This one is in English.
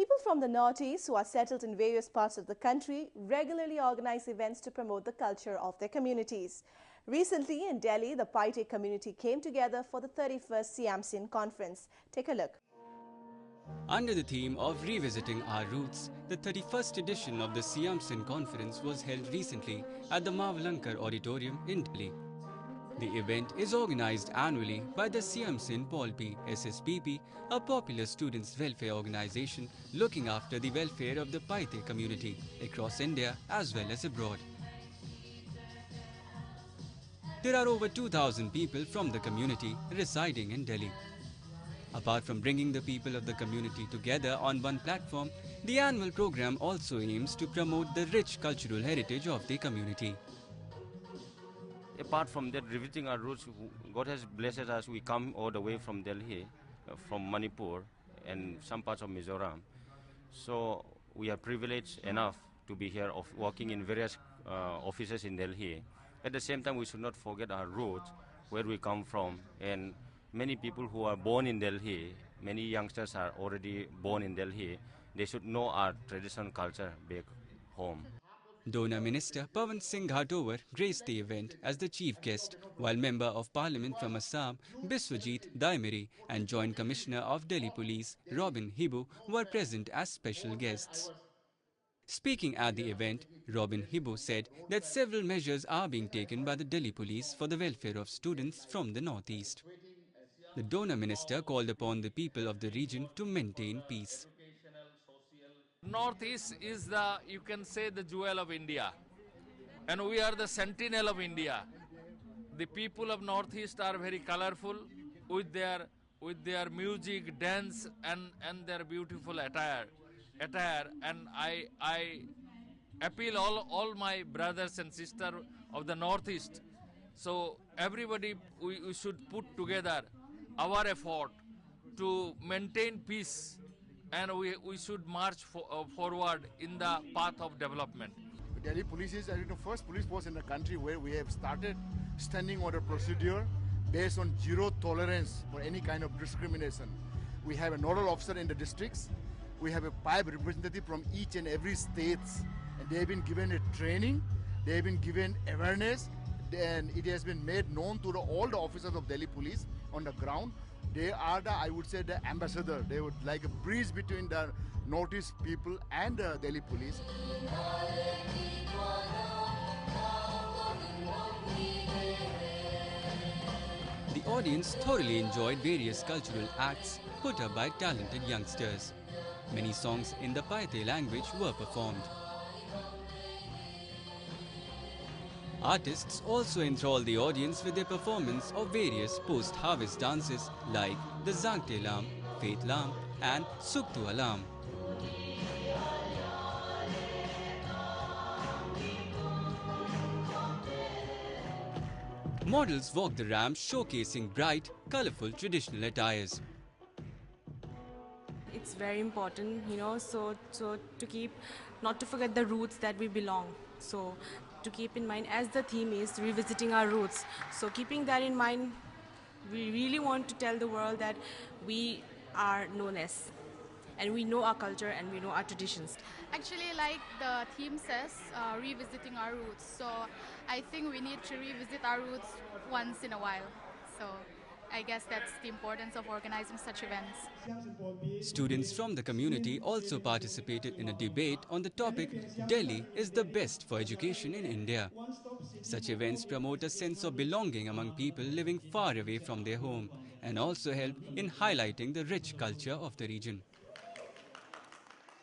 People from the Northeast who are settled in various parts of the country regularly organize events to promote the culture of their communities. Recently in Delhi, the Paite community came together for the 31st CMCN conference. Take a look. Under the theme of Revisiting Our Roots, the 31st edition of the CMCN conference was held recently at the Mavalankar Auditorium in Delhi. The event is organized annually by the CMCN Polpi SSPP, a popular students' welfare organization looking after the welfare of the Paite community across India as well as abroad. There are over 2,000 people from the community residing in Delhi. Apart from bringing the people of the community together on one platform, the annual program also aims to promote the rich cultural heritage of the community. Apart from that, revisiting our roots, God has blessed us. We come all the way from Delhi, from Manipur and some parts of Mizoram. So we are privileged enough to be here, working in various offices in Delhi. At the same time, we should not forget our roots, where we come from. And many people who are born in Delhi, many youngsters are already born in Delhi. They should know our traditional culture back home. Donor Minister Pawan Singh Ghatowar graced the event as the chief guest, while Member of Parliament from Assam, Biswajit Daimiri, and Joint Commissioner of Delhi Police, Robin Hibu, were present as special guests. Speaking at the event, Robin Hibu said that several measures are being taken by the Delhi Police for the welfare of students from the Northeast. The donor minister called upon the people of the region to maintain peace. Northeast is the, you can say, the jewel of India, and we are the sentinel of India. The people of Northeast are very colorful with their music, dance, and their beautiful attire. And I appeal all my brothers and sisters of the Northeast. So everybody, we should put together our effort to maintain peace, and we should march forward in the path of development. Delhi Police is the first police force in the country where we have started standing order procedure based on zero tolerance for any kind of discrimination. We have a nodal officer in the districts. We have a 5 representatives from each and every state, and they have been given a training, they have been given awareness, and it has been made known to all the officers of Delhi Police on the ground. They are the, I would say, the ambassador. They would like a breeze between the Northeast people and the Delhi Police. The audience thoroughly enjoyed various cultural acts put up by talented youngsters. Many songs in the Paite language were performed. Artists also enthralled the audience with their performance of various post-harvest dances like the Zangte Lam, Faith Lam and Suktu Alam. Models walked the ramp showcasing bright, colourful traditional attires. It's very important, so to keep, not to forget the roots that we belong. So to keep in mind, as the theme is revisiting our roots. So keeping that in mind, we really want to tell the world that we are no less. And we know our culture and we know our traditions. Actually, like the theme says, revisiting our roots. So I think we need to revisit our roots once in a while. So I guess that's the importance of organizing such events. Students from the community also participated in a debate on the topic, Delhi is the best for education in India. Such events promote a sense of belonging among people living far away from their home and also help in highlighting the rich culture of the region.